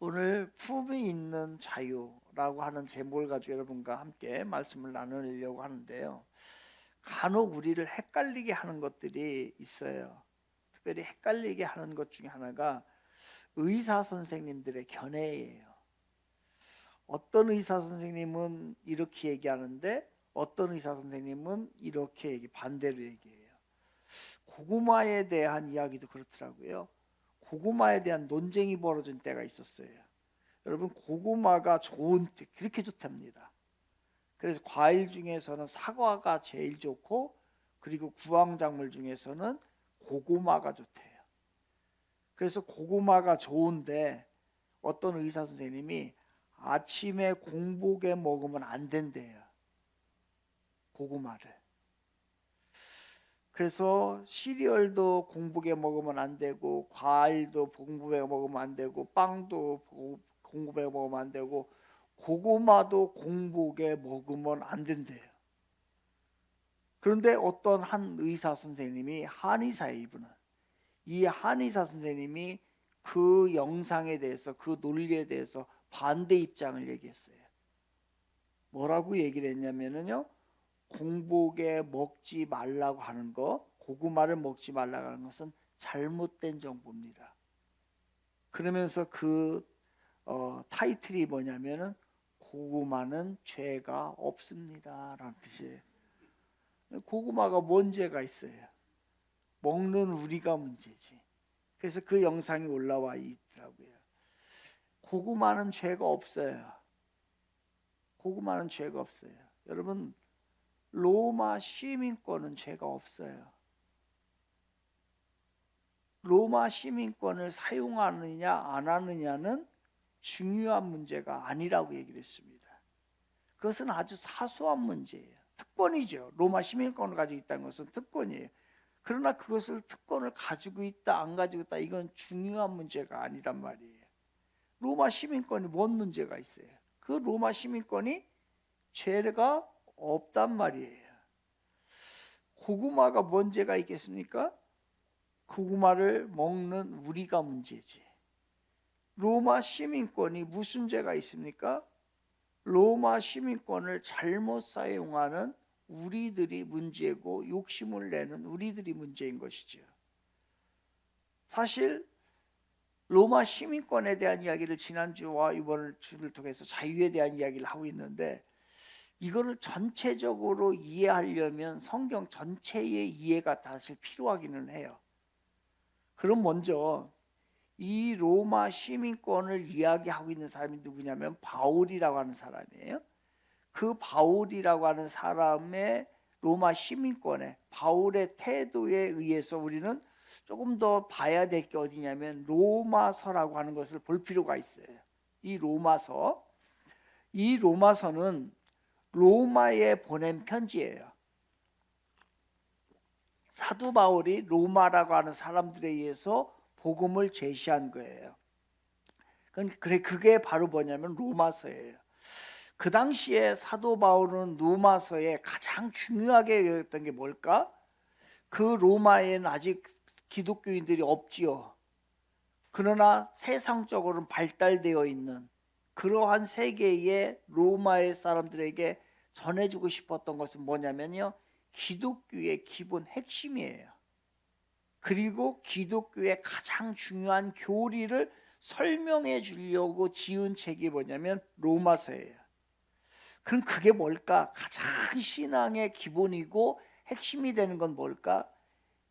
오늘 품이 있는 자유라고 하는 제목을 가지고 여러분과 함께 말씀을 나누려고 하는데요. 간혹 우리를 헷갈리게 하는 것들이 있어요. 특별히 헷갈리게 하는 것 중에 하나가 의사 선생님들의 견해예요. 어떤 의사 선생님은 이렇게 얘기하는데 어떤 의사 선생님은 이렇게 반대로 얘기해요. 고구마에 대한 이야기도 그렇더라고요. 고구마에 대한 논쟁이 벌어진 때가 있었어요. 여러분, 고구마가 그렇게 좋답니다. 그래서 과일 중에서는 사과가 제일 좋고, 그리고 구황작물 중에서는 고구마가 좋대요. 그래서 고구마가 좋은데 어떤 의사 선생님이 아침에 공복에 먹으면 안 된대요, 고구마를. 그래서 시리얼도 공복에 먹으면 안 되고, 과일도 공복에 먹으면 안 되고, 빵도 공복에 먹으면 안 되고, 고구마도 공복에 먹으면 안 된대요. 그런데 어떤 한 의사 선생님이, 한의사의 이분은, 이 한의사 선생님이 그 영상에 대해서, 그 논리에 대해서 반대 입장을 얘기했어요. 뭐라고 얘기를 했냐면요, 공복에 먹지 말라고 하는 거, 고구마를 먹지 말라고 하는 것은 잘못된 정보입니다. 그러면서 타이틀이 뭐냐면은 고구마는 죄가 없습니다 라는 뜻이에요. 고구마가 뭔 죄가 있어요? 먹는 우리가 문제지. 그래서 그 영상이 올라와 있더라고요. 고구마는 죄가 없어요. 고구마는 죄가 없어요. 여러분, 로마 시민권은 죄가 없어요. 로마 시민권을 사용하느냐 안 하느냐는 중요한 문제가 아니라고 얘기를 했습니다. 그것은 아주 사소한 문제예요. 특권이죠. 로마 시민권을 가지고 있다는 것은 특권이에요. 그러나 그것을 특권을 가지고 있다 안 가지고 있다, 이건 중요한 문제가 아니란 말이에요. 로마 시민권이 뭔 문제가 있어요? 그 로마 시민권이 죄가 없단 말이에요. 고구마가 뭔 죄가 있겠습니까? 고구마를 먹는 우리가 문제지. 로마 시민권이 무슨 죄가 있습니까? 로마 시민권을 잘못 사용하는 우리들이 문제고, 욕심을 내는 우리들이 문제인 것이죠. 사실 로마 시민권에 대한 이야기를 지난주와 이번 주를 통해서 자유에 대한 이야기를 하고 있는데, 이거를 전체적으로 이해하려면 성경 전체의 이해가 사실 필요하기는 해요. 그럼 먼저 이 로마 시민권을 이야기하고 있는 사람이 누구냐면 바울이라고 하는 사람이에요. 그 바울이라고 하는 사람의 로마 시민권에, 바울의 태도에 의해서 우리는 조금 더 봐야 될 게 어디냐면 로마서라고 하는 것을 볼 필요가 있어요. 이 로마서는 로마에 보낸 편지예요. 사도 바울이 로마라고 하는 사람들에 의해서 복음을 제시한 거예요. 그게 바로 뭐냐면 로마서예요. 그 당시에 사도 바울은 로마서에 가장 중요하게 여겼던 게 뭘까? 그 로마에는 아직 기독교인들이 없지요. 그러나 세상적으로는 발달되어 있는 그러한 세계의 로마의 사람들에게 전해주고 싶었던 것은 뭐냐면요, 기독교의 기본 핵심이에요. 그리고 기독교의 가장 중요한 교리를 설명해 주려고 지은 책이 뭐냐면 로마서예요. 그럼 그게 뭘까? 가장 신앙의 기본이고 핵심이 되는 건 뭘까?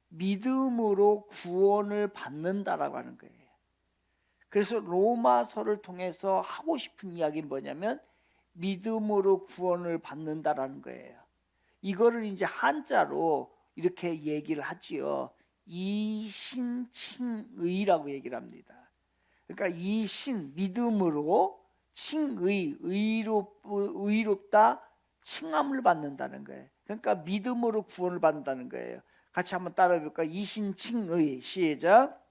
믿음으로 구원을 받는다라고 하는 거예요. 그래서 로마서를 통해서 하고 싶은 이야기는 뭐냐면 믿음으로 구원을 받는다라는 거예요. 이거를 이제 한자로 이렇게 얘기를 하지요. 이신칭의라고 얘기를 합니다. 그러니까 이신, 믿음으로, 칭의, 의롭다, 칭함을 받는다는 거예요. 그러니까 믿음으로 구원을 받는다는 거예요. 같이 한번 따라해 볼까요? 이신칭의. 시작.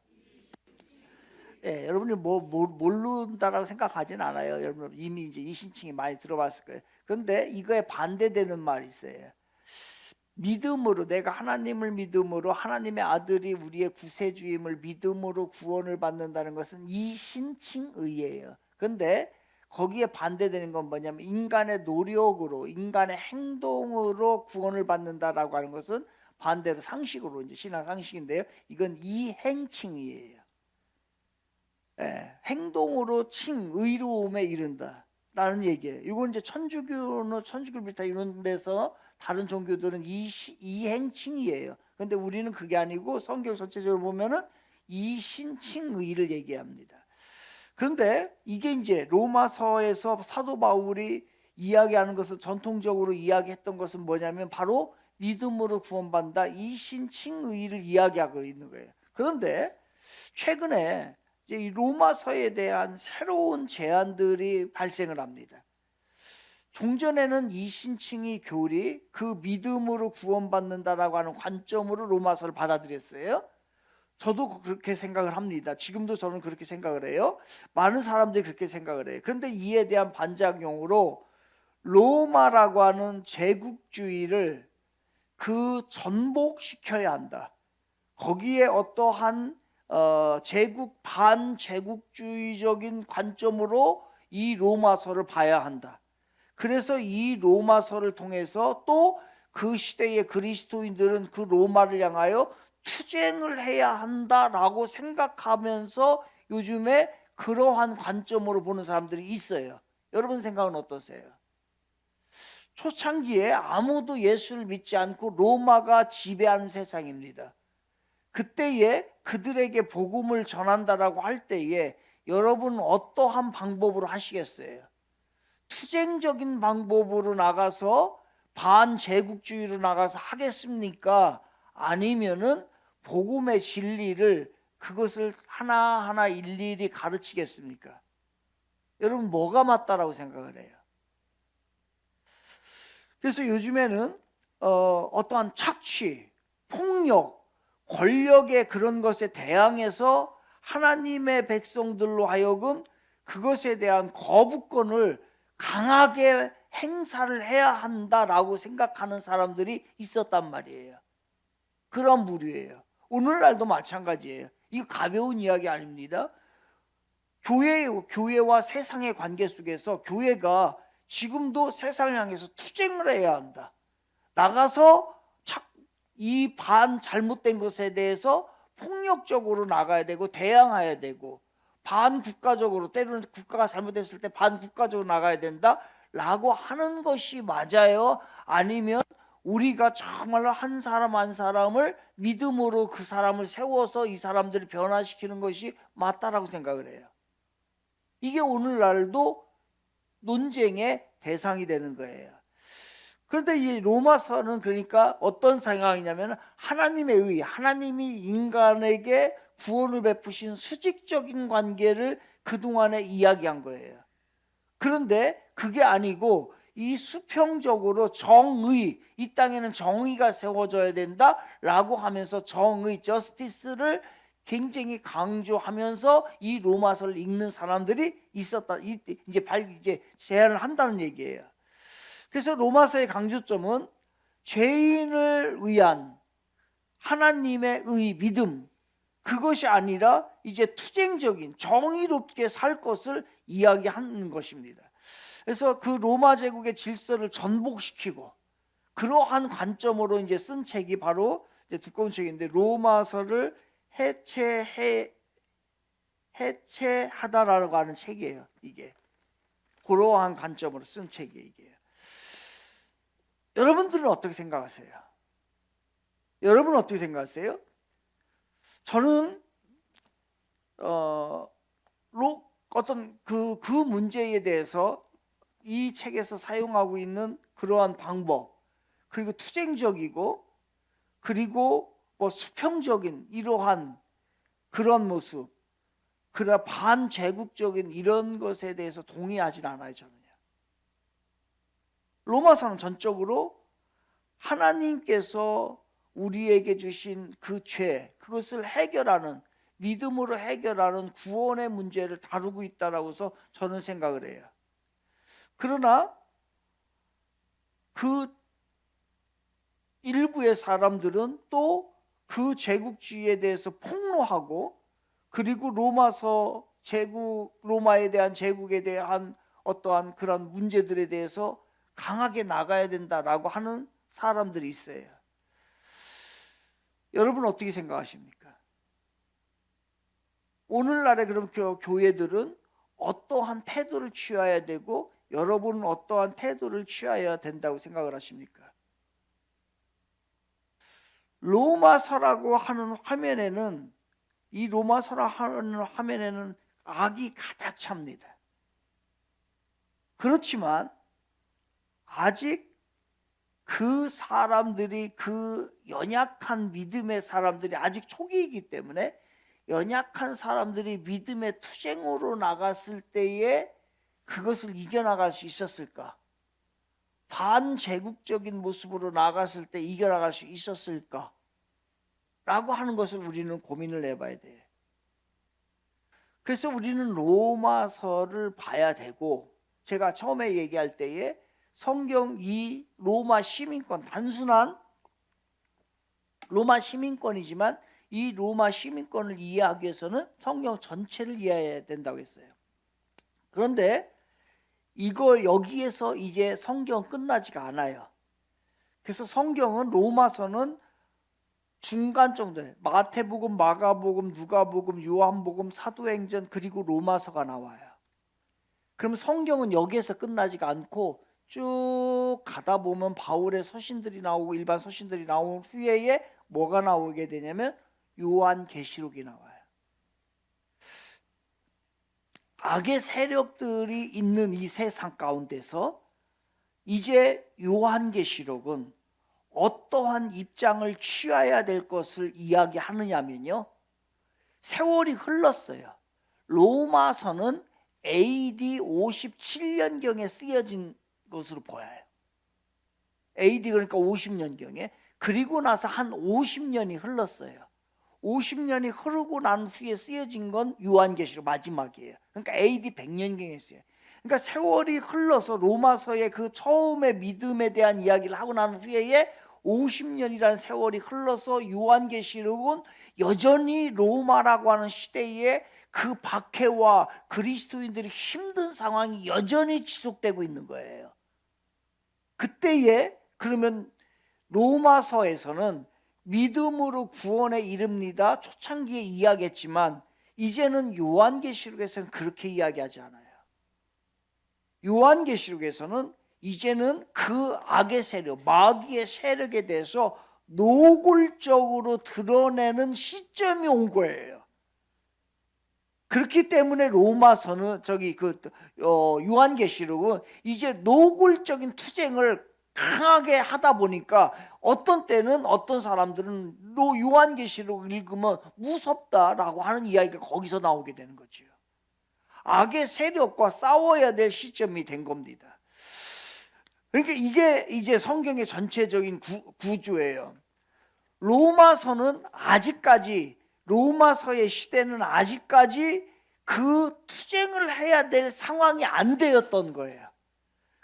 여러분이 모른다라고 생각하지는 않아요. 여러분 이미 이제 이신칭이 많이 들어봤을 거예요. 그런데 이거에 반대되는 말이 있어요. 믿음으로, 내가 하나님을 믿음으로 하나님의 아들이 우리의 구세주임을 믿음으로 구원을 받는다는 것은 이 신칭의예요. 근데 거기에 반대되는 건 뭐냐면 인간의 노력으로, 인간의 행동으로 구원을 받는다라고 하는 것은 반대로 상식으로, 이제 신앙 상식인데요, 이건 이행칭의예요. 행동으로 의로움에 이른다라는 얘기예요. 이건 이제 천주교를 비롯한 이런 데서 다른 종교들은 이행칭의예요. 근데 우리는 그게 아니고 성경 전체적으로 보면은 이신칭의를 얘기합니다. 그런데 이게 이제 로마서에서 사도 바울이 이야기하는 것을, 전통적으로 이야기했던 것은 뭐냐면 바로 믿음으로 구원받는다, 이신칭의를 이야기하고 있는 거예요. 그런데 최근에 이제 이 로마서에 대한 새로운 제안들이 발생을 합니다. 종전에는 이신칭의 교리, 그 믿음으로 구원받는다라고 하는 관점으로 로마서를 받아들였어요. 저도 그렇게 생각을 합니다. 지금도 저는 그렇게 생각을 해요. 많은 사람들이 그렇게 생각을 해요. 그런데 이에 대한 반작용으로 로마라고 하는 제국주의를 전복시켜야 한다. 거기에 어떠한 반제국주의적인 관점으로 이 로마서를 봐야 한다. 그래서 이 로마서를 통해서 또 그 시대의 그리스도인들은 그 로마를 향하여 투쟁을 해야 한다라고 생각하면서 요즘에 그러한 관점으로 보는 사람들이 있어요. 여러분 생각은 어떠세요? 초창기에 아무도 예수를 믿지 않고 로마가 지배하는 세상입니다. 그때에 그들에게 복음을 전한다라고 할 때에 여러분 어떠한 방법으로 하시겠어요? 투쟁적인 방법으로 나가서 반제국주의로 나가서 하겠습니까? 아니면은 복음의 진리를, 그것을 하나하나 일일이 가르치겠습니까? 여러분 뭐가 맞다라고 생각을 해요? 그래서 요즘에는 어떠한 착취, 폭력, 권력의 그런 것에 대항해서 하나님의 백성들로 하여금 그것에 대한 거부권을 강하게 행사를 해야 한다라고 생각하는 사람들이 있었단 말이에요. 그런 부류예요. 오늘날도 마찬가지예요. 이거 가벼운 이야기 아닙니다. 교회와 세상의 관계 속에서 교회가 지금도 세상을 향해서 투쟁을 해야 한다. 나가서 이 잘못된 것에 대해서 폭력적으로 나가야 되고 대항해야 되고, 반국가적으로, 때로는 국가가 잘못했을 때 반국가적으로 나가야 된다라고 하는 것이 맞아요? 아니면 우리가 정말로 한 사람 한 사람을 믿음으로 그 사람을 세워서 이 사람들을 변화시키는 것이 맞다라고 생각을 해요? 이게 오늘날도 논쟁의 대상이 되는 거예요. 그런데 이 로마서는 그러니까 어떤 상황이냐면 하나님이 인간에게 구원을 베푸신 수직적인 관계를 그동안에 이야기한 거예요. 그런데 그게 아니고 이 수평적으로 정의, 이 땅에는 정의가 세워져야 된다라고 하면서 정의, 저스티스를 굉장히 강조하면서 이 로마서를 읽는 사람들이 있었다. 이제 제안을 한다는 얘기예요. 그래서 로마서의 강조점은 죄인을 위한 하나님의 믿음, 그것이 아니라 이제 투쟁적인 정의롭게 살 것을 이야기하는 것입니다. 그래서 그 로마 제국의 질서를 전복시키고 그러한 관점으로 이제 쓴 책이 바로 이제 두꺼운 책인데 로마서를 해체하다라고 하는 책이에요. 이게 그러한 관점으로 쓴 책이에요. 이게. 여러분들은 어떻게 생각하세요? 여러분은 어떻게 생각하세요? 저는 어떤 그 문제에 대해서 이 책에서 사용하고 있는 그러한 방법, 그리고 투쟁적이고 그리고 뭐 수평적인 이러한 그런 모습, 그러나 반제국적인 이런 것에 대해서 동의하진 않아요. 저는요. 로마서는 전적으로 하나님께서 우리에게 주신 그 죄, 그것을 해결하는, 믿음으로 해결하는 구원의 문제를 다루고 있다라고 해서 저는 생각을 해요. 그러나 그 일부의 사람들은 또 그 제국주의에 대해서 폭로하고, 그리고 로마에 대한 제국에 대한 어떠한 그런 문제들에 대해서 강하게 나가야 된다라고 하는 사람들이 있어요. 여러분 어떻게 생각하십니까? 오늘날의 그런 교회들은 어떠한 태도를 취해야 되고, 여러분은 어떠한 태도를 취해야 된다고 생각을 하십니까? 로마서라고 하는 화면에는, 이 로마서라고 하는 화면에는 악이 가득 찹니다. 그렇지만 아직 그 사람들이, 그 연약한 믿음의 사람들이 아직 초기이기 때문에, 연약한 사람들이 믿음의 투쟁으로 나갔을 때에 그것을 이겨나갈 수 있었을까? 반제국적인 모습으로 나갔을 때 이겨나갈 수 있었을까? 라고 하는 것을 우리는 고민을 해봐야 돼요. 그래서 우리는 로마서를 봐야 되고, 제가 처음에 얘기할 때에 성경 이 로마 시민권, 단순한 로마 시민권이지만 이 로마 시민권을 이해하기 위해서는 성경 전체를 이해해야 된다고 했어요. 그런데 여기에서 이제 성경 끝나지가 않아요. 그래서 성경은, 로마서는 중간 정도에 마태복음, 마가복음, 누가복음, 요한복음, 사도행전, 그리고 로마서가 나와요. 그럼 성경은 여기에서 끝나지가 않고 쭉 가다 보면 바울의 서신들이 나오고 일반 서신들이 나온 후에 뭐가 나오게 되냐면 요한계시록이 나와요. 악의 세력들이 있는 이 세상 가운데서 이제 요한계시록은 어떠한 입장을 취해야 될 것을 이야기하느냐면요, 세월이 흘렀어요. 로마서는 AD 57년경에 쓰여진 것으로 보여요. AD 그러니까 50년경에. 그리고 나서 한 50년이 흘렀어요. 50년이 흐르고 난 후에 쓰여진 건 요한계시록 마지막이에요. 그러니까 AD 100년경에 쓰여요. 그러니까 세월이 흘러서 로마서의 그 처음의 믿음에 대한 이야기를 하고 난 후에 50년이라는 세월이 흘러서 요한계시록은 여전히 로마라고 하는 시대에 그 박해와 그리스도인들이 힘든 상황이 여전히 지속되고 있는 거예요. 그때에 그러면 로마서에서는 믿음으로 구원에 이릅니다, 초창기에 이야기했지만 이제는 요한계시록에서는 그렇게 이야기하지 않아요. 요한계시록에서는 이제는 그 악의 세력, 마귀의 세력에 대해서 노골적으로 드러내는 시점이 온 거예요. 그렇기 때문에 로마서는 요한계시록은 이제 노골적인 투쟁을 강하게 하다 보니까 어떤 때는 어떤 사람들은 요한계시록을 읽으면 무섭다라고 하는 이야기가 거기서 나오게 되는 거죠. 악의 세력과 싸워야 될 시점이 된 겁니다. 그러니까 이게 이제 성경의 전체적인 구조예요. 로마서는 아직까지, 로마서의 시대는 아직까지 그 투쟁을 해야 될 상황이 안 되었던 거예요.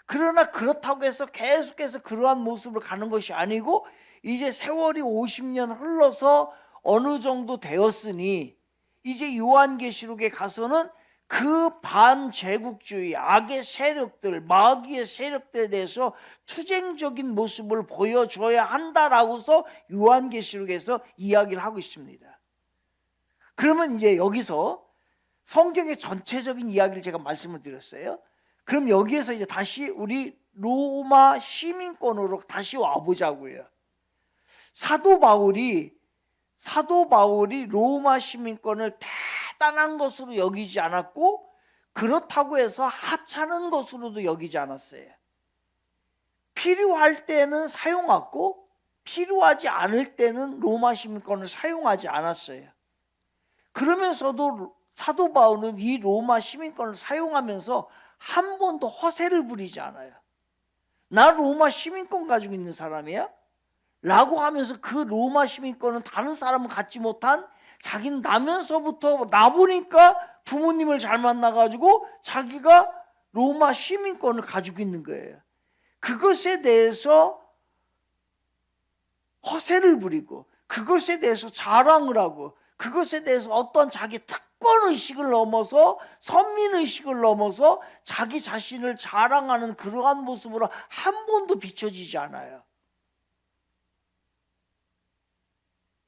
그러나 그렇다고 해서 계속해서 그러한 모습으로 가는 것이 아니고, 이제 세월이 50년 흘러서 어느 정도 되었으니 이제 요한계시록에 가서는 그 반제국주의, 악의 세력들, 마귀의 세력들에 대해서 투쟁적인 모습을 보여줘야 한다라고서 요한계시록에서 이야기를 하고 있습니다. 그러면 이제 여기서 성경의 전체적인 이야기를 제가 말씀을 드렸어요. 그럼 여기에서 이제 다시 우리 로마 시민권으로 다시 와보자고요. 사도 바울이 로마 시민권을 대단한 것으로 여기지 않았고, 그렇다고 해서 하찮은 것으로도 여기지 않았어요. 필요할 때는 사용하고 필요하지 않을 때는 로마 시민권을 사용하지 않았어요. 그러면서도 사도 바울은 이 로마 시민권을 사용하면서 한 번도 허세를 부리지 않아요. 나 로마 시민권 가지고 있는 사람이야? 라고 하면서 그 로마 시민권은 다른 사람은 갖지 못한, 자기는 나면서부터 나보니까 부모님을 잘 만나가지고 자기가 로마 시민권을 가지고 있는 거예요. 그것에 대해서 허세를 부리고 그것에 대해서 자랑을 하고 그것에 대해서 어떤 자기 특권의식을 넘어서 선민의식을 넘어서 자기 자신을 자랑하는 그러한 모습으로 한 번도 비춰지지 않아요.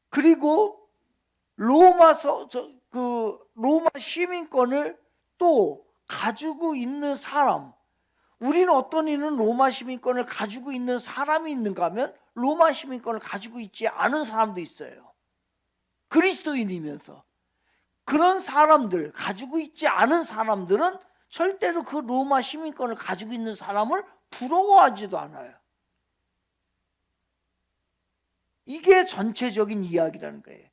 그리고 로마 시민권을 또 가지고 있는 사람, 우리는 어떤 이는 로마 시민권을 가지고 있는 사람이 있는가 하면 로마 시민권을 가지고 있지 않은 사람도 있어요. 그리스도인이면서. 그런 사람들, 가지고 있지 않은 사람들은 절대로 그 로마 시민권을 가지고 있는 사람을 부러워하지도 않아요. 이게 전체적인 이야기라는 거예요.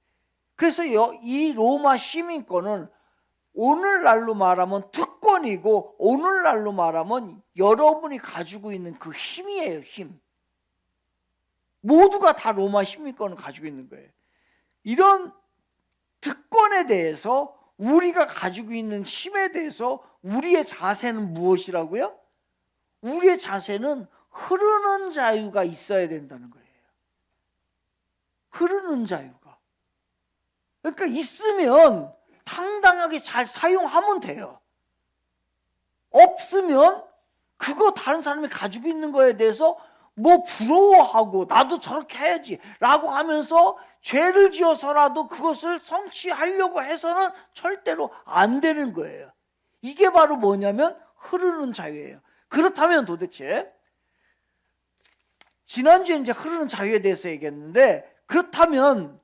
그래서 이 로마 시민권은 오늘날로 말하면 특권이고 오늘날로 말하면 여러분이 가지고 있는 그 힘이에요. 힘. 모두가 다 로마 시민권을 가지고 있는 거예요. 이런 특권에 대해서 우리가 가지고 있는 힘에 대해서 우리의 자세는 무엇이라고요? 우리의 자세는 흐르는 자유가 있어야 된다는 거예요. 흐르는 자유가. 그러니까 있으면 당당하게 잘 사용하면 돼요. 없으면 그거 다른 사람이 가지고 있는 거에 대해서 뭐 부러워하고 나도 저렇게 해야지 라고 하면서 죄를 지어서라도 그것을 성취하려고 해서는 절대로 안 되는 거예요. 이게 바로 뭐냐면 흐르는 자유예요. 그렇다면 도대체 지난주에 이제 흐르는 자유에 대해서 얘기했는데, 그렇다면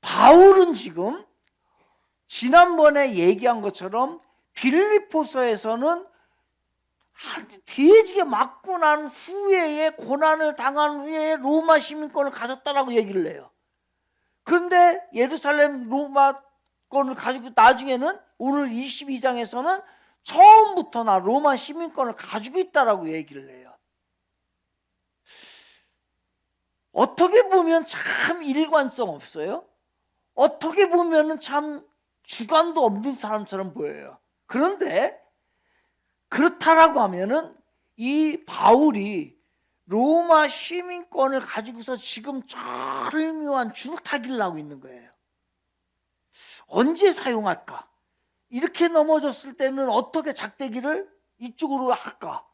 바울은 지금 지난번에 얘기한 것처럼 빌립보서에서는 뒤지게 맞고 난 후에 고난을 당한 후에 로마 시민권을 가졌다라고 얘기를 해요. 그런데 예루살렘 로마권을 가지고 나중에는 오늘 22장에서는 처음부터 나 로마 시민권을 가지고 있다라고 얘기를 해요. 어떻게 보면 참 일관성 없어요. 어떻게 보면 참 주관도 없는 사람처럼 보여요. 그런데 그렇다라고 하면은 이 바울이 로마 시민권을 가지고서 지금 절묘한 줄타기를 하고 있는 거예요. 언제 사용할까? 이렇게 넘어졌을 때는 어떻게 작대기를 이쪽으로 할까?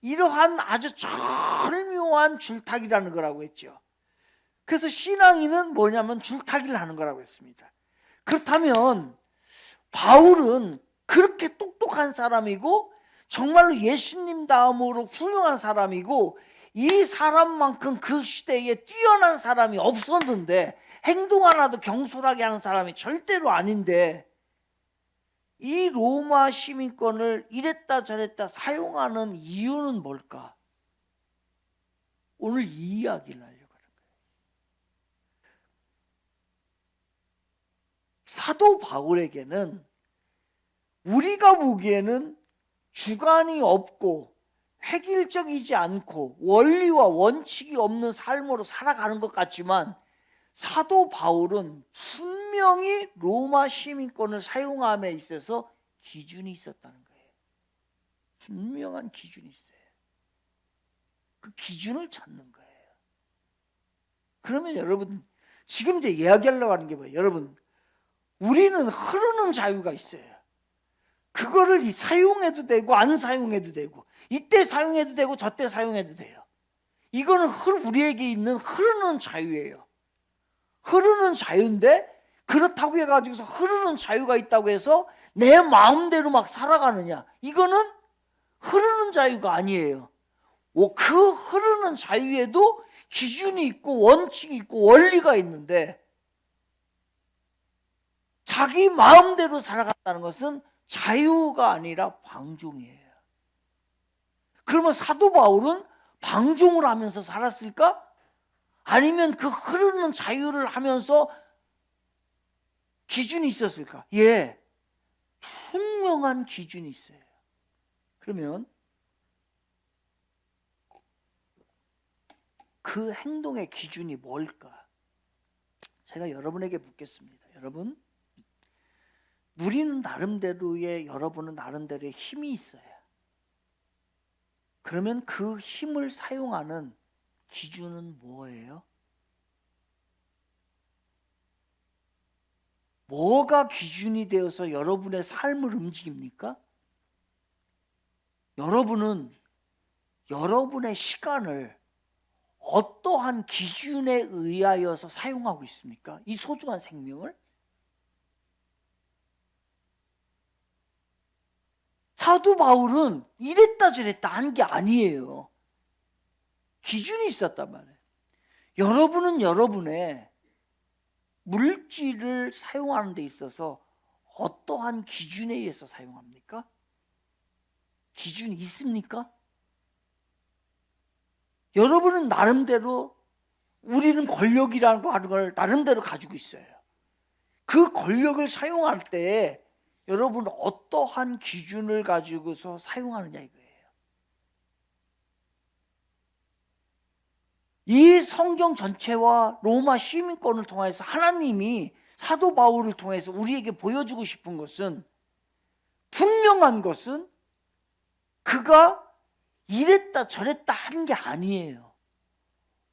이러한 아주 절묘한 줄타기라는 거라고 했죠. 그래서 신앙인은 뭐냐면 줄타기를 하는 거라고 했습니다. 그렇다면 바울은 그렇게 똑똑한 사람이고 정말로 예수님 다음으로 훌륭한 사람이고 이 사람만큼 그 시대에 뛰어난 사람이 없었는데 행동 하나도 경솔하게 하는 사람이 절대로 아닌데 이 로마 시민권을 이랬다 저랬다 사용하는 이유는 뭘까? 오늘 이 이야기를 하려고 하는 거예요. 사도 바울에게는 우리가 보기에는 주관이 없고 획일적이지 않고 원리와 원칙이 없는 삶으로 살아가는 것 같지만 사도 바울은 분명히 로마 시민권을 사용함에 있어서 기준이 있었다는 거예요. 분명한 기준이 있어요. 그 기준을 찾는 거예요. 그러면 여러분 지금 이제 이야기하려고 하는 게 뭐예요? 여러분 우리는 흐르는 자유가 있어요. 그거를 사용해도 되고 안 사용해도 되고 이때 사용해도 되고 저때 사용해도 돼요. 이거는 우리에게 있는 흐르는 자유예요. 흐르는 자유인데 그렇다고 해가지고서 흐르는 자유가 있다고 해서 내 마음대로 막 살아가느냐? 이거는 흐르는 자유가 아니에요. 그 흐르는 자유에도 기준이 있고 원칙이 있고 원리가 있는데 자기 마음대로 살아간다는 것은 자유가 아니라 방종이에요. 그러면 사도 바울은 방종을 하면서 살았을까? 아니면 그 흐르는 자유를 하면서 기준이 있었을까? 예, 분명한 기준이 있어요. 그러면 그 행동의 기준이 뭘까? 제가 여러분에게 묻겠습니다. 여러분, 우리는 나름대로의, 여러분은 나름대로의 힘이 있어요. 그러면 그 힘을 사용하는 기준은 뭐예요? 뭐가 기준이 되어서 여러분의 삶을 움직입니까? 여러분은 여러분의 시간을 어떠한 기준에 의하여서 사용하고 있습니까? 이 소중한 생명을? 사도 바울은 이랬다 저랬다 한 게 아니에요. 기준이 있었단 말이에요. 여러분은 여러분의 물질을 사용하는 데 있어서 어떠한 기준에 의해서 사용합니까? 기준이 있습니까? 여러분은 나름대로, 우리는 권력이라는 거 하는 걸 나름대로 가지고 있어요. 그 권력을 사용할 때 여러분은 어떠한 기준을 가지고서 사용하느냐 이거예요. 이 성경 전체와 로마 시민권을 통해서 하나님이 사도 바울을 통해서 우리에게 보여주고 싶은 것은, 분명한 것은 그가 이랬다 저랬다 하는 게 아니에요.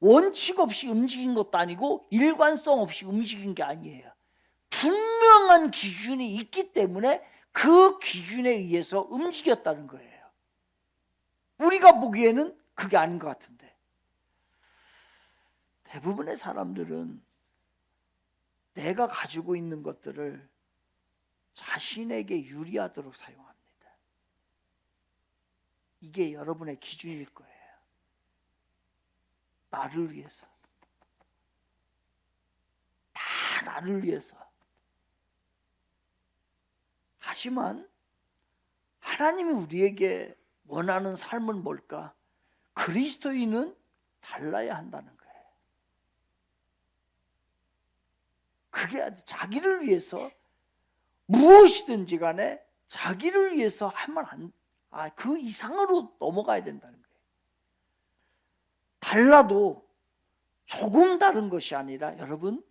원칙 없이 움직인 것도 아니고 일관성 없이 움직인 게 아니에요. 분명한 기준이 있기 때문에 그 기준에 의해서 움직였다는 거예요. 우리가 보기에는 그게 아닌 것 같은데, 대부분의 사람들은 내가 가지고 있는 것들을 자신에게 유리하도록 사용합니다. 이게 여러분의 기준일 거예요. 나를 위해서, 다 나를 위해서. 하지만 하나님이 우리에게 원하는 삶은 뭘까? 그리스도인은 달라야 한다는 거예요. 그게 자기를 위해서 무엇이든지 간에 자기를 위해서 하면 그 이상으로 넘어가야 된다는 거예요. 달라도 조금 다른 것이 아니라, 여러분,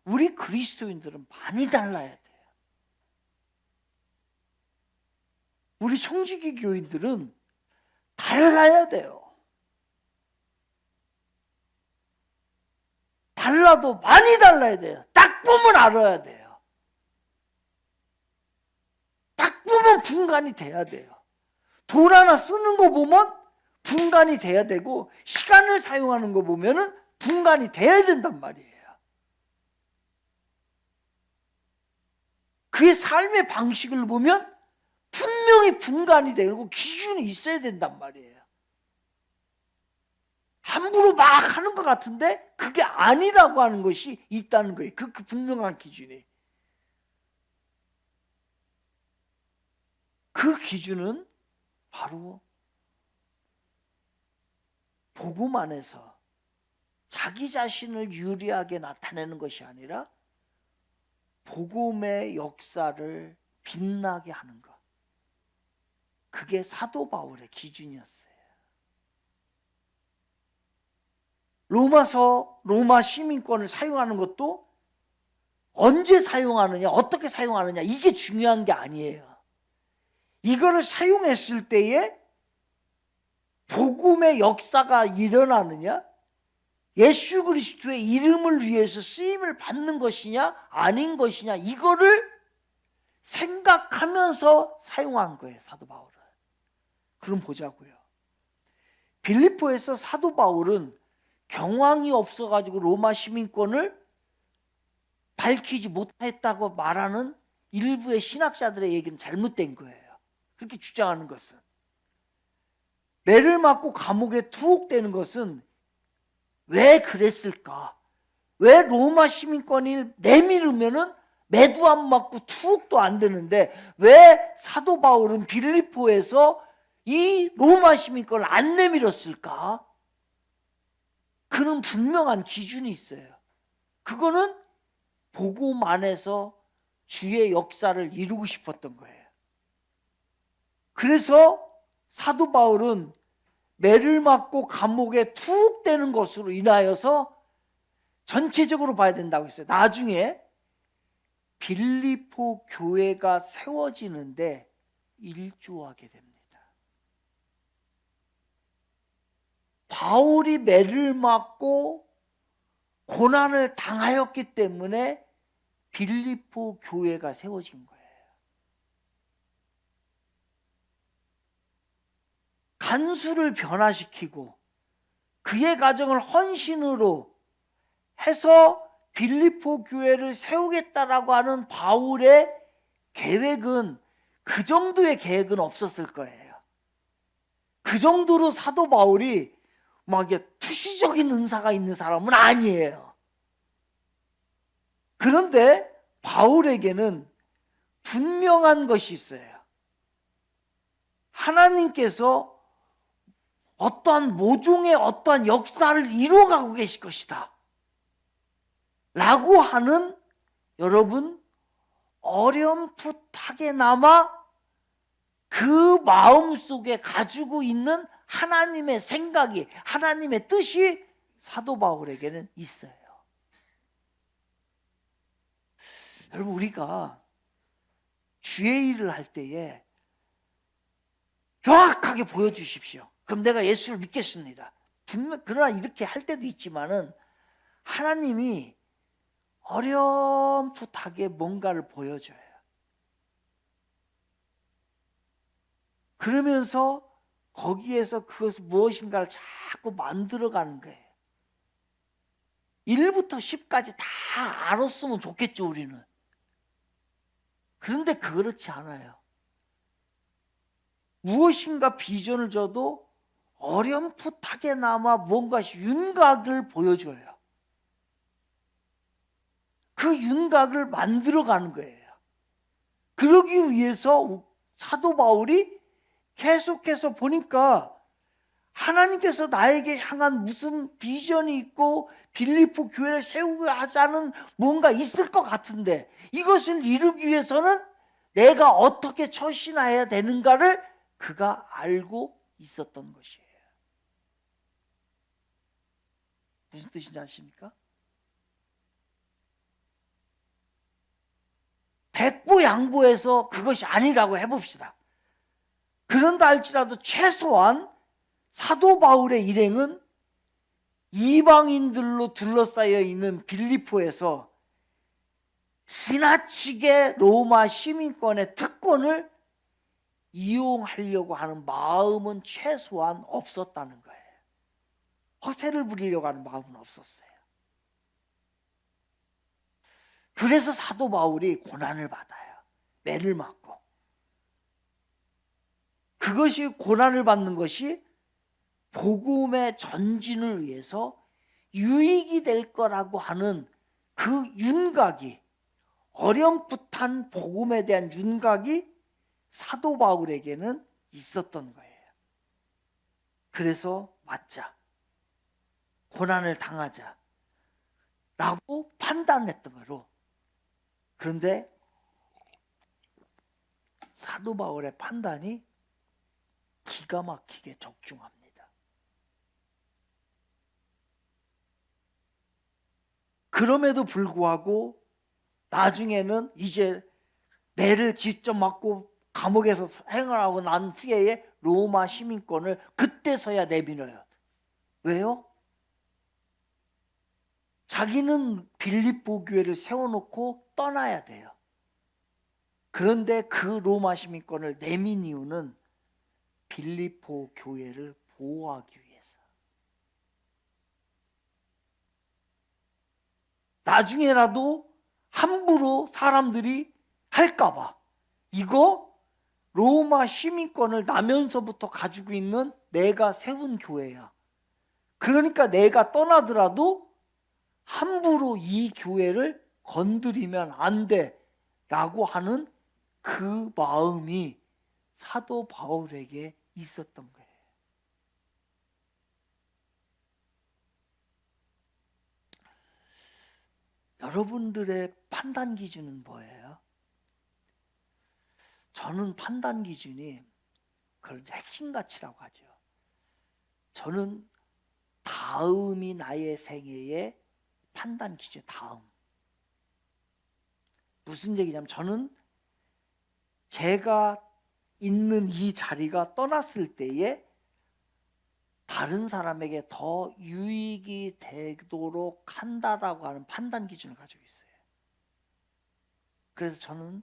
우리 그리스도인들은 많이 달라야 돼요. 우리 청지기 교인들은 달라야 돼요. 달라도 많이 달라야 돼요. 딱 보면 알아야 돼요. 딱 보면 분간이 돼야 돼요. 돈 하나 쓰는 거 보면 분간이 돼야 되고, 시간을 사용하는 거 보면은 분간이 돼야 된단 말이에요. 그의 삶의 방식을 보면 분명히 분간이 되고 기준이 있어야 된단 말이에요. 함부로 막 하는 것 같은데 그게 아니라고 하는 것이 있다는 거예요. 그 분명한 기준이. 그 기준은 바로 복음 안에서 자기 자신을 유리하게 나타내는 것이 아니라 복음의 역사를 빛나게 하는 것. 그게 사도 바울의 기준이었어요. 로마 시민권을 사용하는 것도 언제 사용하느냐, 어떻게 사용하느냐, 이게 중요한 게 아니에요. 이거를 사용했을 때에 복음의 역사가 일어나느냐, 예수 그리스도의 이름을 위해서 쓰임을 받는 것이냐 아닌 것이냐, 이거를 생각하면서 사용한 거예요, 사도 바울은. 그럼 보자고요. 빌립보에서 사도 바울은 경황이 없어가지고 로마 시민권을 밝히지 못했다고 말하는 일부의 신학자들의 얘기는 잘못된 거예요. 그렇게 주장하는 것은, 매를 맞고 감옥에 투옥되는 것은 왜 그랬을까? 왜 로마 시민권을 내밀으면은 매도 안 맞고 투옥도 안 되는데 왜 사도 바울은 빌립보에서 이 로마 시민권을 안 내밀었을까? 그는 분명한 기준이 있어요. 그거는 복음 안에서 주의 역사를 이루고 싶었던 거예요. 그래서 사도 바울은 매를 맞고 감옥에 투옥되는 것으로 인하여서 전체적으로 봐야 된다고 했어요. 나중에 빌립보 교회가 세워지는데 일조하게 됩니다. 바울이 매를 맞고 고난을 당하였기 때문에 빌립보 교회가 세워진 거예요. 간수를 변화시키고 그의 가정을 헌신으로 해서 빌립보 교회를 세우겠다라고 하는 바울의 계획은 그 정도의 계획은 없었을 거예요. 그 정도로 사도 바울이 막 이게 투시적인 은사가 있는 사람은 아니에요. 그런데 바울에게는 분명한 것이 있어요. 하나님께서 어떠한 모종의 어떠한 역사를 이루어가고 계실 것이다 라고 하는, 여러분, 어렴풋하게나마 그 마음속에 가지고 있는 하나님의 생각이, 하나님의 뜻이 사도 바울에게는 있어요. 여러분, 우리가 주의 일을 할 때에 명확하게 보여주십시오. 그럼 내가 예수를 믿겠습니다. 그러나 이렇게 할 때도 있지만은 하나님이 어렴풋하게 뭔가를 보여줘요. 그러면서 거기에서 그것을 무엇인가를 자꾸 만들어가는 거예요. 1부터 10까지 다 알았으면 좋겠죠, 우리는. 그런데 그렇지 않아요. 무엇인가 비전을 줘도 어렴풋하게나마 뭔가 윤곽을 보여줘요. 그 윤곽을 만들어가는 거예요. 그러기 위해서 사도 바울이 계속해서 보니까 하나님께서 나에게 향한 무슨 비전이 있고 빌립보 교회를 세우고자 하자는 뭔가 있을 것 같은데, 이것을 이루기 위해서는 내가 어떻게 처신해야 되는가를 그가 알고 있었던 것이에요. 무슨 뜻인지 아십니까? 백보양보해서 그것이 아니라고 해봅시다. 그런다 할지라도 최소한 사도 바울의 일행은 이방인들로 둘러싸여 있는 빌립보에서 지나치게 로마 시민권의 특권을 이용하려고 하는 마음은 최소한 없었다는 거예요. 허세를 부리려고 하는 마음은 없었어요. 그래서 사도 바울이 고난을 받아요. 매를 맞고. 그것이, 고난을 받는 것이 복음의 전진을 위해서 유익이 될 거라고 하는 그 윤곽이, 어렴풋한 복음에 대한 윤곽이 사도 바울에게는 있었던 거예요. 그래서 맞자, 고난을 당하자 라고 판단했던 거로. 그런데 사도 바울의 판단이 기가 막히게 적중합니다. 그럼에도 불구하고 나중에는 이제 매를 직접 맞고 감옥에서 생활하고 난 후에 로마 시민권을 그때서야 내밀어요. 왜요? 자기는 빌립보 교회를 세워놓고 떠나야 돼요. 그런데 그 로마 시민권을 내민 이유는 빌립보 교회를 보호하기 위해서. 나중에라도 함부로 사람들이 할까봐, 이거 로마 시민권을 나면서부터 가지고 있는 내가 세운 교회야. 그러니까 내가 떠나더라도 함부로 이 교회를 건드리면 안 돼 라고 하는 그 마음이 사도 바울에게 있었던 거예요. 여러분들의 판단 기준은 뭐예요? 저는 판단 기준이, 그걸 핵심 가치라고 하죠. 저는 다음이 나의 생애의 판단 기준, 다음. 무슨 얘기냐면, 저는 제가 있는 이 자리가 떠났을 때에 다른 사람에게 더 유익이 되도록 한다라고 하는 판단 기준을 가지고 있어요. 그래서 저는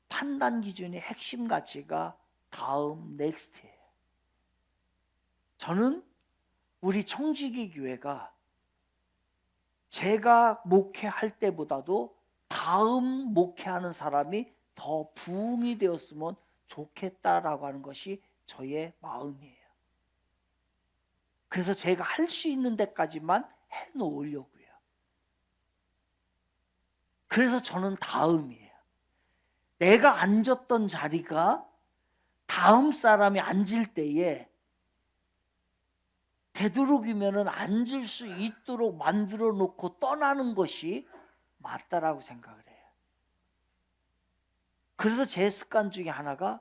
판단 기준의 핵심 가치가 다음, 넥스트예요. 저는 우리 청지기 교회가 제가 목회할 때보다도 다음 목회하는 사람이 더 부흥이 되었으면 좋겠다라고 하는 것이 저의 마음이에요. 그래서 제가 할 수 있는 데까지만 해놓으려고요. 그래서 저는 다음이에요. 내가 앉았던 자리가 다음 사람이 앉을 때에 되도록이면 앉을 수 있도록 만들어 놓고 떠나는 것이 맞다라고 생각을 해요. 그래서 제 습관 중에 하나가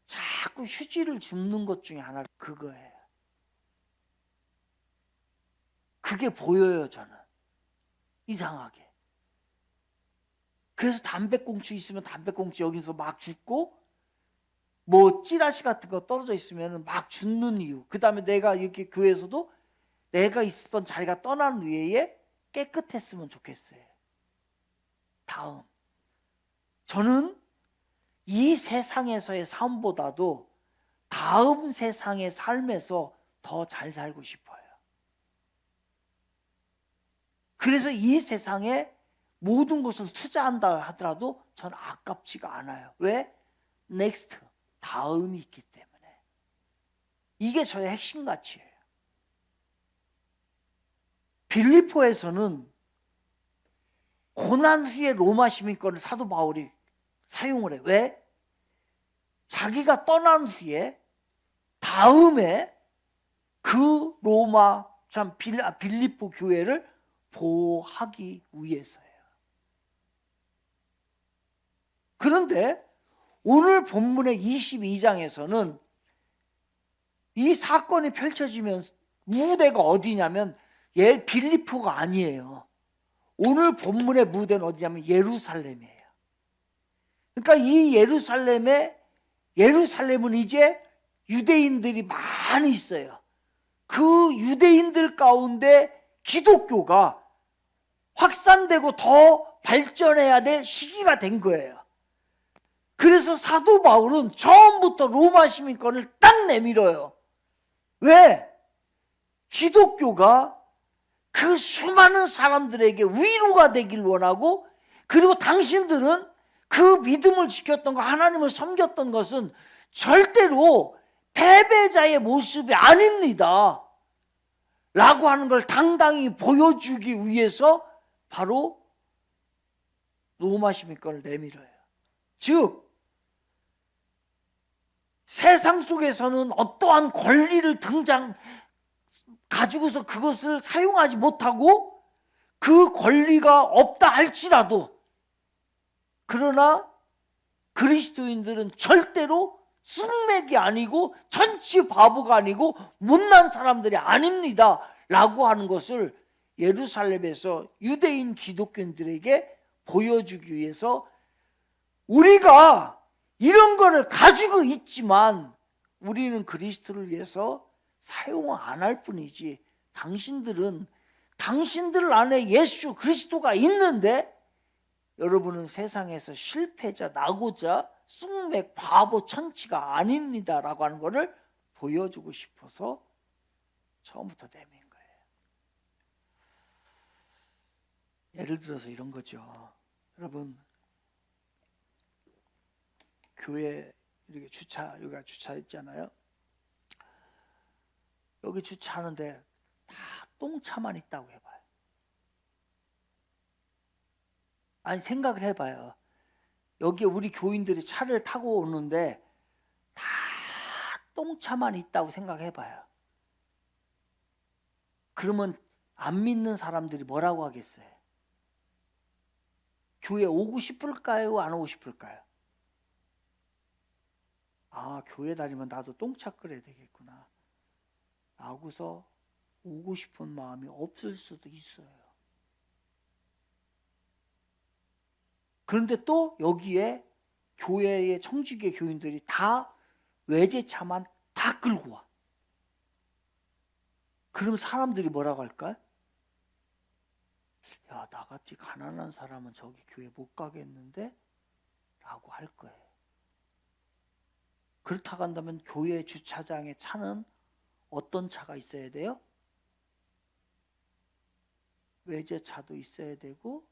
자꾸 휴지를 줍는 것 중에 하나가 그거예요. 그게 보여요, 저는. 이상하게. 그래서 담배꽁초 있으면 담배꽁초 여기서 막 줍고, 뭐 찌라시 같은 거 떨어져 있으면 막 줍는 이유. 그 다음에 내가 이렇게 교회에서도 내가 있었던 자리가 떠난 후에 깨끗했으면 좋겠어요. 다음. 저는 이 세상에서의 삶보다도 다음 세상의 삶에서 더 잘 살고 싶어요. 그래서 이 세상에 모든 것을 투자한다 하더라도 전 아깝지가 않아요. 왜? 넥스트, 다음이 있기 때문에. 이게 저의 핵심 가치예요. 빌립보에서는 고난 후에 로마 시민권을 사도 바울이 사용을 해요. 왜? 자기가 떠난 후에 다음에 그 로마 빌립보 교회를 보호하기 위해서예요. 그런데 오늘 본문의 22장에서는 이 사건이 펼쳐지면 무대가 어디냐면 빌립보가 아니에요. 오늘 본문의 무대는 어디냐면 예루살렘이에요. 그러니까 이 예루살렘은 이제 유대인들이 많이 있어요. 그 유대인들 가운데 기독교가 확산되고 더 발전해야 될 시기가 된 거예요. 그래서 사도 바울은 처음부터 로마 시민권을 딱 내밀어요. 왜? 기독교가 그 수많은 사람들에게 위로가 되길 원하고, 그리고 당신들은 그 믿음을 지켰던 거, 하나님을 섬겼던 것은 절대로 패배자의 모습이 아닙니다 라고 하는 걸 당당히 보여주기 위해서 바로 로마 시민권을 내밀어요. 즉 세상 속에서는 어떠한 권리를 가지고서 그것을 사용하지 못하고 그 권리가 없다 할지라도, 그러나 그리스도인들은 절대로 쑥맥이 아니고 천치 바보가 아니고 못난 사람들이 아닙니다 라고 하는 것을 예루살렘에서 유대인 기독교인들에게 보여주기 위해서, 우리가 이런 거를 가지고 있지만 우리는 그리스도를 위해서 사용 안 할 뿐이지, 당신들 안에 예수 그리스도가 있는데 여러분은 세상에서 실패자, 낙오자, 쑥맥, 바보, 천치가 아닙니다 라고 하는 것을 보여주고 싶어서 처음부터 내민 거예요. 예를 들어서 이런 거죠. 여러분, 교회 이렇게 여기가 주차했잖아요. 여기 주차하는데 다 똥차만 있다고 해봐요. 아니, 생각을 해봐요. 여기 우리 교인들이 차를 타고 오는데 다 똥차만 있다고 생각해봐요. 그러면 안 믿는 사람들이 뭐라고 하겠어요? 교회 오고 싶을까요? 안 오고 싶을까요? 아, 교회 다니면 나도 똥차 끓여야 되겠구나 라고서 오고 싶은 마음이 없을 수도 있어요. 그런데 또 여기에 교회의 청지기 교인들이 다 외제차만 다 끌고 와. 그럼 사람들이 뭐라고 할까요? 야, 나같이 가난한 사람은 저기 교회 못 가겠는데? 라고 할 거예요. 그렇다고 한다면 교회 주차장에 차는 어떤 차가 있어야 돼요? 외제차도 있어야 되고,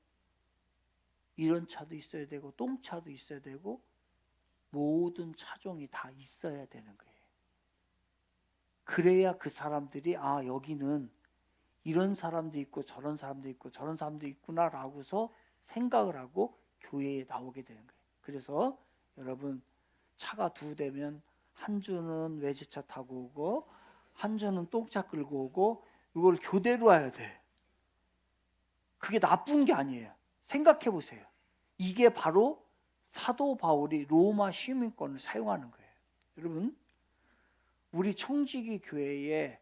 이런 차도 있어야 되고, 똥차도 있어야 되고, 모든 차종이 다 있어야 되는 거예요. 그래야 그 사람들이 아, 여기는 이런 사람도 있고 저런 사람도 있고 저런 사람도 있구나라고서 생각을 하고 교회에 나오게 되는 거예요. 그래서 여러분, 차가 두 대면 한 주는 외제차 타고 오고 한 주는 똥차 끌고 오고, 이걸 교대로 와야 돼. 그게 나쁜 게 아니에요. 생각해 보세요. 이게 바로 사도 바울이 로마 시민권을 사용하는 거예요. 여러분, 우리 청지기 교회에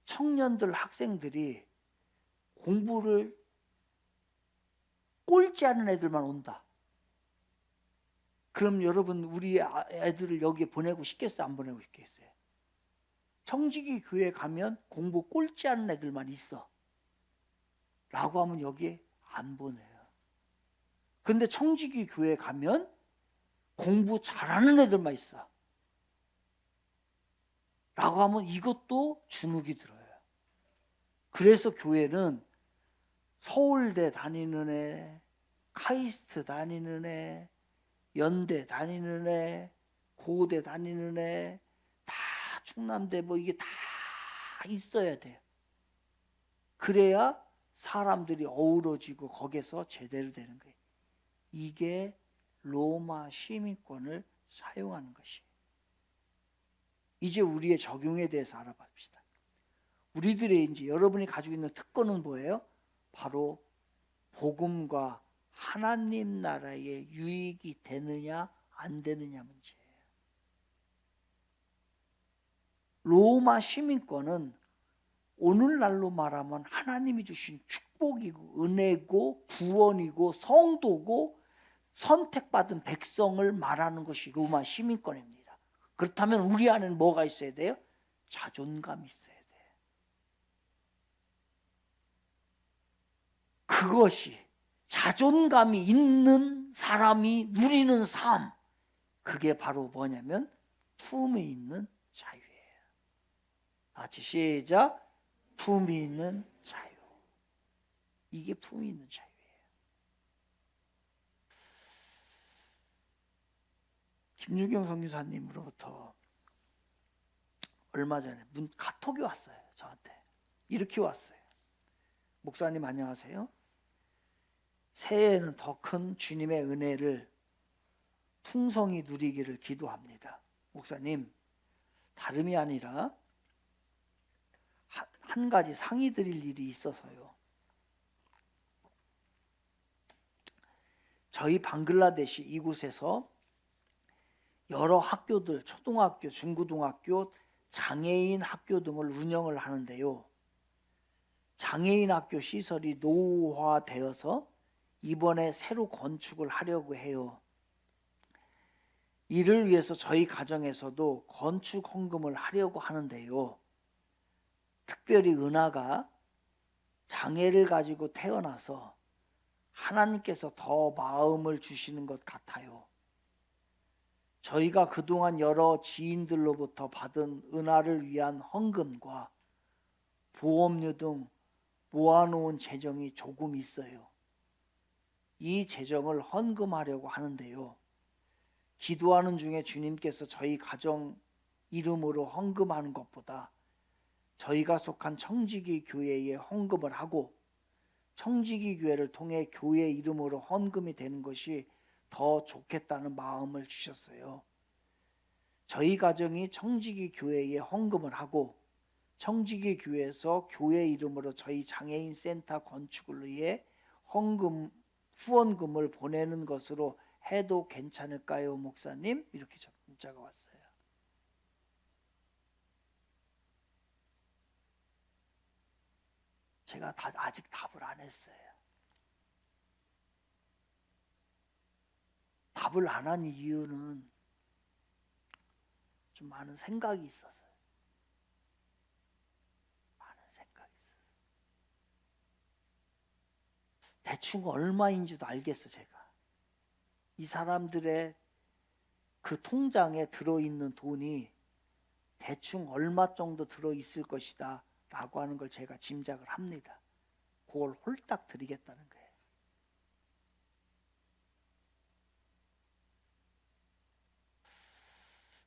청년들, 학생들이 공부를 꼴찌 하는 애들만 온다. 그럼 여러분, 우리 애들을 여기에 보내고 싶겠어요? 안 보내고 싶겠어요? 청지기 교회 가면 공부 꼴찌 하는 애들만 있어 라고 하면 여기에 안 보내요. 근데 청지기 교회 가면 공부 잘하는 애들만 있어 라고 하면 이것도 주눅이 들어요. 그래서 교회는 서울대 다니는 애, 카이스트 다니는 애, 연대 다니는 애, 고대 다니는 애, 다 충남대 뭐 이게 다 있어야 돼요. 그래야 사람들이 어우러지고 거기서 제대로 되는 거예요. 이게 로마 시민권을 사용하는 것이에요. 이제 우리의 적용에 대해서 알아봅시다. 우리들의 이제 여러분이 가지고 있는 특권은 뭐예요? 바로 복음과 하나님 나라의 유익이 되느냐 안 되느냐 문제예요. 로마 시민권은 오늘날로 말하면 하나님이 주신 축복이고 은혜고 구원이고 성도고 선택받은 백성을 말하는 것이 로마 시민권입니다. 그렇다면 우리 안에는 뭐가 있어야 돼요? 자존감이 있어야 돼요. 그것이 자존감이 있는 사람이 누리는 삶, 그게 바로 뭐냐면 품이 있는 자유예요. 같이 시작. 품이 있는 자유. 이게 품이 있는 자유예요. 김유경 선교사님으로부터 얼마 전에 카톡이 왔어요. 저한테 이렇게 왔어요. 목사님 안녕하세요. 새해에는 더 큰 주님의 은혜를 풍성히 누리기를 기도합니다. 목사님, 다름이 아니라 한 가지 상의 드릴 일이 있어서요. 저희 방글라데시 이곳에서 여러 학교들, 초등학교, 중고등학교, 장애인 학교 등을 운영을 하는데요. 장애인 학교 시설이 노후화되어서 이번에 새로 건축을 하려고 해요. 이를 위해서 저희 가정에서도 건축 헌금을 하려고 하는데요. 특별히 은하가 장애를 가지고 태어나서 하나님께서 더 마음을 주시는 것 같아요. 저희가 그동안 여러 지인들로부터 받은 은하를 위한 헌금과 보험료 등 모아놓은 재정이 조금 있어요. 이 재정을 헌금하려고 하는데요. 기도하는 중에 주님께서 저희 가정 이름으로 헌금하는 것보다 저희가 속한 청지기 교회에 헌금을 하고 청지기 교회를 통해 교회 이름으로 헌금이 되는 것이 더 좋겠다는 마음을 주셨어요. 저희 가정이 청지기 교회에 헌금을 하고 청지기 교회에서 교회 이름으로 저희 장애인 센터 건축을 위해 후원금을 보내는 것으로 해도 괜찮을까요, 목사님? 이렇게 문자가 왔어요. 제가 아직 답을 안 했어요. 답을 안 한 이유는 좀 많은 생각이 있었어요. 많은 생각이 있었어요. 대충 얼마인지도 알겠어. 제가 이 사람들의 그 통장에 들어있는 돈이 대충 얼마 정도 들어있을 것이다 라고 하는 걸 제가 짐작을 합니다. 그걸 홀딱 드리겠다는 거예요.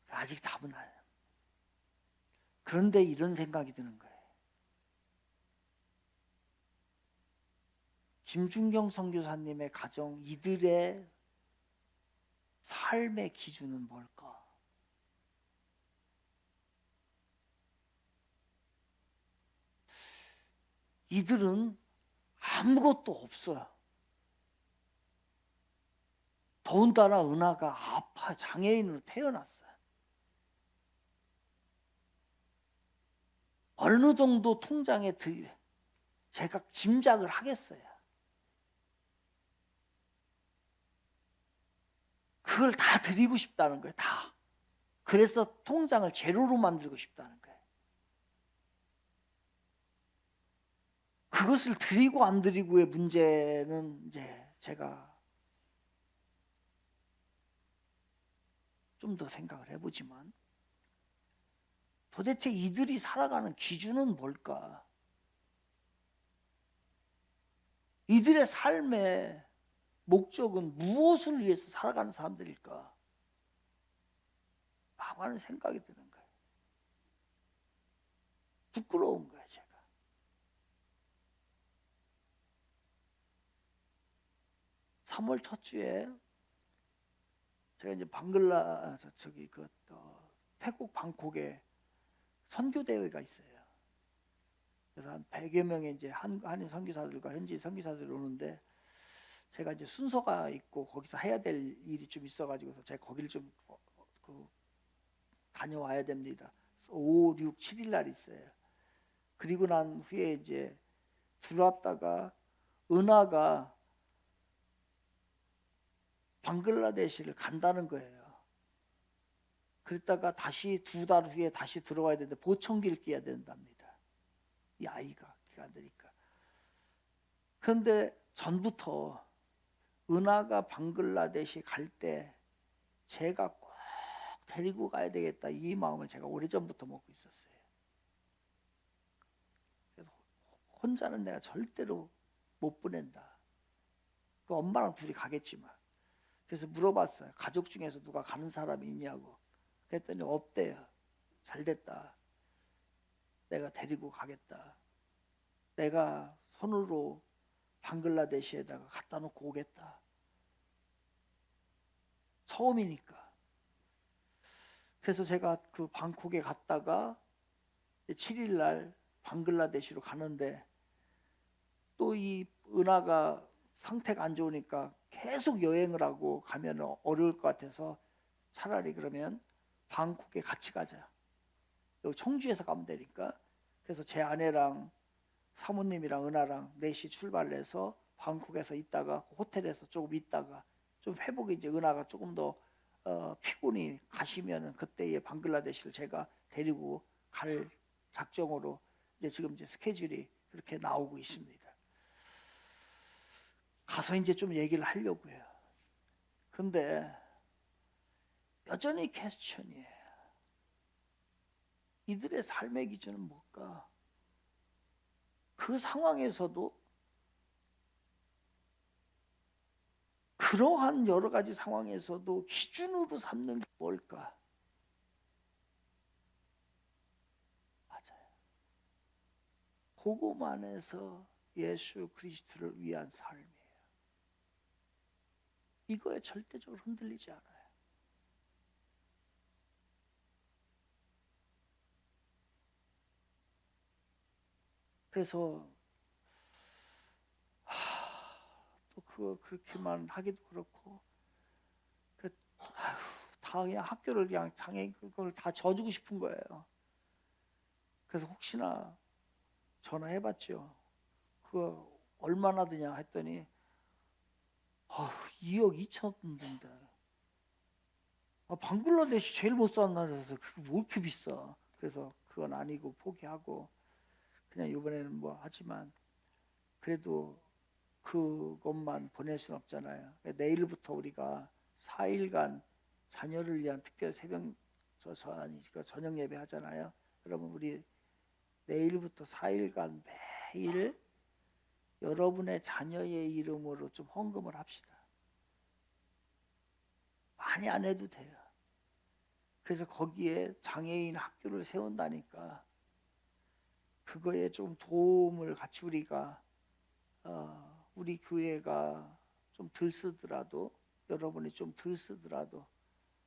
아직 답은 안 해요. 그런데 이런 생각이 드는 거예요. 김준경 선교사님의 가정, 이들의 삶의 기준은 뭘까? 이들은 아무것도 없어요. 더군다나 은하가 아파 장애인으로 태어났어요. 어느 정도 통장에 제가 짐작을 하겠어요. 그걸 다 드리고 싶다는 거예요. 다. 그래서 통장을 제로로 만들고 싶다는 거예요. 그것을 드리고 안 드리고의 문제는 이제 제가 좀 더 생각을 해보지만, 도대체 이들이 살아가는 기준은 뭘까? 이들의 삶의 목적은 무엇을 위해서 살아가는 사람들일까? 라고 하는 생각이 드는 거예요. 부끄러운 거예요, 제가. (3월) 첫 주에 제가 이제 태국 방콕에 선교 대회가 있어요. 그래서 한 100여 명의 이제 한인 선교사들과 현지 선교사들이 오는데, 제가 이제 순서가 있고 거기서 해야 될 일이 좀 있어가지고서 제가 거기를 좀 다녀와야 됩니다. 5, 6, 7일 날 있어요. 그리고 난 후에 이제 들어왔다가 은하가 방글라데시를 간다는 거예요. 그랬다가 다시 2달 후에 다시 들어와야 되는데 보청기를 끼야 된답니다. 이 아이가 기가 안 되니까. 그런데 전부터 은하가 방글라데시 갈 때 제가 꼭 데리고 가야 되겠다, 이 마음을 제가 오래전부터 먹고 있었어요. 그래서 혼자는 내가 절대로 못 보낸다. 그 엄마랑 둘이 가겠지만. 그래서 물어봤어요. 가족 중에서 누가 가는 사람이 있냐고. 그랬더니 없대요. 잘됐다. 내가 데리고 가겠다. 내가 손으로 방글라데시에다가 갖다 놓고 오겠다. 처음이니까. 그래서 제가 그 방콕에 갔다가 7일 날 방글라데시로 가는데, 또 이 은하가 상태가 안 좋으니까 계속 여행을 하고 가면 어려울 것 같아서, 차라리 그러면 방콕에 같이 가자. 여기 청주에서 가면 되니까. 그래서 제 아내랑 사모님이랑 은하랑 4시 출발을 해서 방콕에서 있다가 호텔에서 조금 있다가 좀 회복이, 이제 은하가 조금 더 피곤이 가시면은 그때의 방글라데시를 제가 데리고 갈 작정으로 지금 스케줄이 그렇게 나오고 있습니다. 가서 이제 좀 얘기를 하려고 해요. 근데 여전히 퀘스천이에요. 이들의 삶의 기준은 뭘까? 그 상황에서도, 그러한 여러 가지 상황에서도 기준으로 삼는 게 뭘까? 맞아요. 복음 안에서 예수 그리스도를 위한 삶이에요. 이거에 절대적으로 흔들리지 않아요. 그래서 또 그렇게만 하기도 그렇고, 다 그냥 학교를 그냥 장애 그걸 다 져주고 싶은 거예요. 그래서 혹시나 전화해봤죠. 그거 얼마나 드냐 했더니 2억 2천 원 든다. 방글라데시 제일 못 사는 나라에서 그게 뭐 이렇게 비싸. 그래서 그건 아니고 포기하고, 그냥 이번에는 뭐 하지만 그래도 그것만 보낼 수는 없잖아요. 내일부터 우리가 4일간 자녀를 위한 특별 새벽 저녁 예배 하잖아요. 여러분 우리 내일부터 4일간 매일 여러분의 자녀의 이름으로 좀 헌금을 합시다. 많이 안 해도 돼요. 그래서 거기에 장애인 학교를 세운다니까 그거에 좀 도움을 같이 우리가 우리 교회가 좀 덜 쓰더라도 여러분이 좀 덜 쓰더라도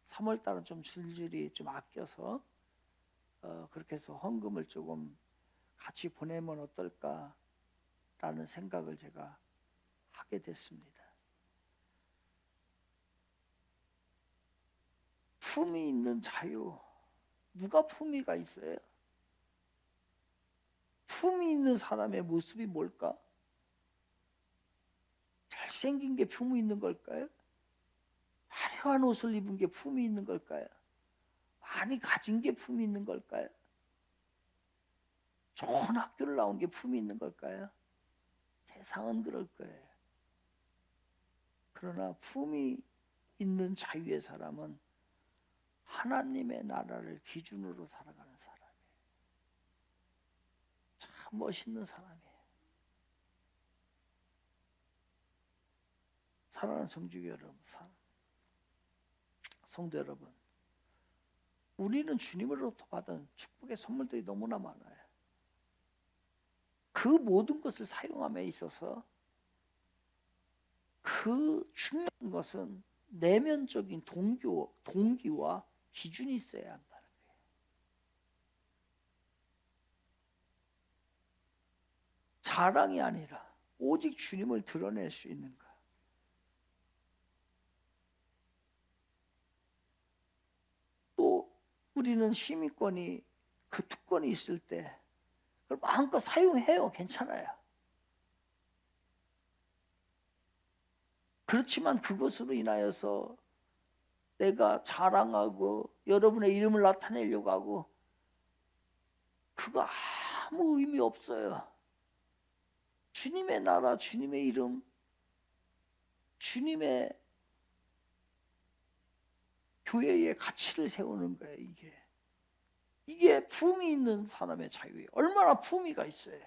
3월 달은 좀 줄줄이 좀 아껴서 그렇게 해서 헌금을 조금 같이 보내면 어떨까라는 생각을 제가 하게 됐습니다. 품위 있는 자유, 누가 품위가 있어요? 품위 있는 사람의 모습이 뭘까? 잘생긴 게 품위 있는 걸까요? 화려한 옷을 입은 게 품위 있는 걸까요? 많이 가진 게 품위 있는 걸까요? 좋은 학교를 나온 게 품위 있는 걸까요? 세상은 그럴 거예요. 그러나 품위 있는 자유의 사람은 하나님의 나라를 기준으로 살아가는 사람이에요. 참 멋있는 사람이에요. 사랑하는 성주 여러분, 성도 여러분, 우리는 주님으로부터 받은 축복의 선물들이 너무나 많아요. 그 모든 것을 사용함에 있어서 그 중요한 것은 내면적인 동기와 기준이 있어야 한다는 거예요. 자랑이 아니라 오직 주님을 드러낼 수 있는 것. 또 우리는 시민권이 그 특권이 있을 때 그걸 마음껏 사용해요. 괜찮아요. 그렇지만 그것으로 인하여서 내가 자랑하고 여러분의 이름을 나타내려고 하고 그거 아무 의미 없어요. 주님의 나라, 주님의 이름, 주님의 교회의 가치를 세우는 거예요. 이게 품위 있는 사람의 자유예요. 얼마나 품위가 있어요.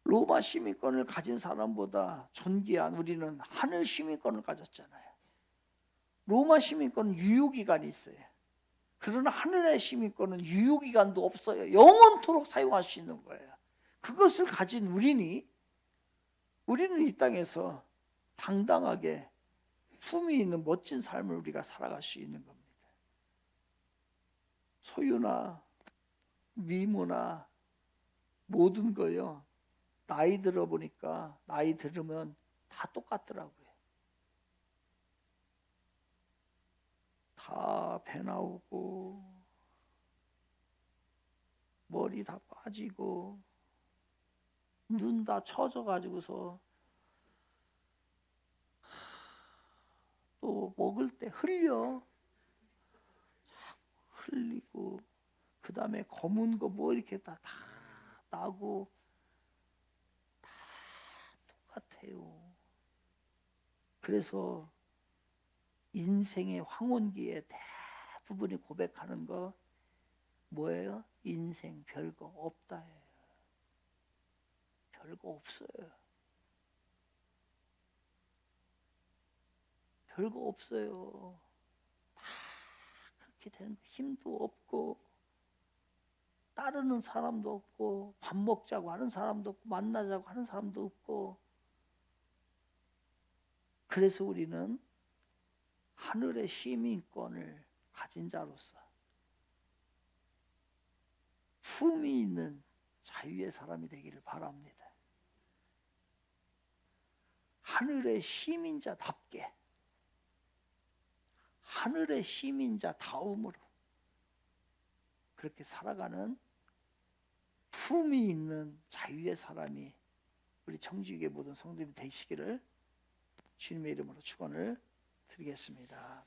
로마 시민권을 가진 사람보다 존귀한 우리는 하늘 시민권을 가졌잖아요. 로마 시민권은 유효기간이 있어요. 그러나 하늘의 시민권은 유효기간도 없어요. 영원토록 사용할 수 있는 거예요. 그것을 가진 우리는 이 땅에서 당당하게 품위 있는 멋진 삶을 우리가 살아갈 수 있는 겁니다. 소유나 미모나 모든 거요. 나이 들어보니까 나이 들으면 다 똑같더라고요. 다 배 나오고 머리 다 빠지고 눈 다 처져가지고서 또 먹을 때 흘려. 흘리고 그 다음에 검은 거 뭐 이렇게 다 나고 다 똑같아요. 그래서 인생의 황혼기에 대부분이 고백하는 거 뭐예요? 인생 별거 없다예요. 별거 없어요. 별거 없어요. 다 그렇게 되는 거. 힘도 없고 따르는 사람도 없고 밥 먹자고 하는 사람도 없고 만나자고 하는 사람도 없고. 그래서 우리는 하늘의 시민권을 가진 자로서 품위 있는 자유의 사람이 되기를 바랍니다. 하늘의 시민자답게 하늘의 시민자다움으로 그렇게 살아가는 품위 있는 자유의 사람이 우리 청주교회 모든 성도님이 되시기를 주님의 이름으로 축원을 드리겠습니다.